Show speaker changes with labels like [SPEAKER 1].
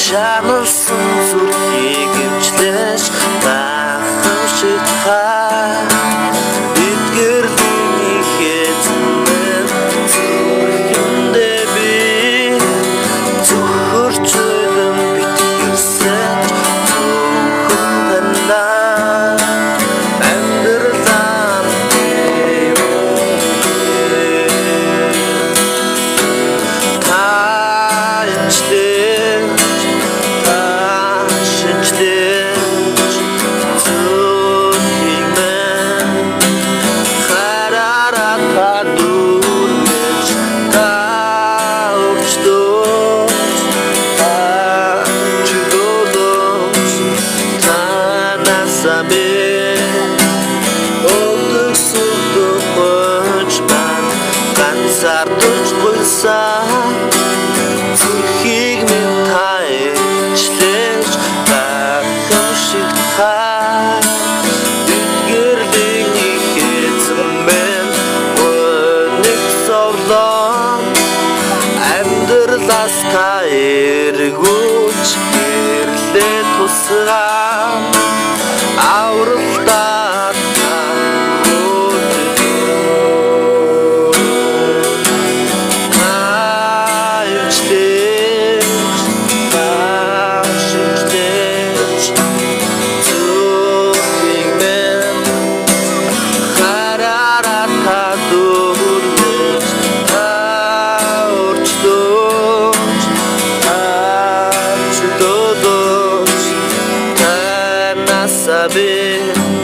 [SPEAKER 1] Шаналсан зүрхийг эмчлэж гайхамшигтхай эдгэрлийн хэзмэн зүрхэндээ би зүхөрч үлэн битгэрсэн зөвхөн танаа амьдралаа Сардж гуйсан зүрхийг минь та ээжлэж гайхамшигтхай эдгэрлийн хэзмэн өнөг совлон амьдралаас та эргүүлж гэрлээ тусгай авралдаа saber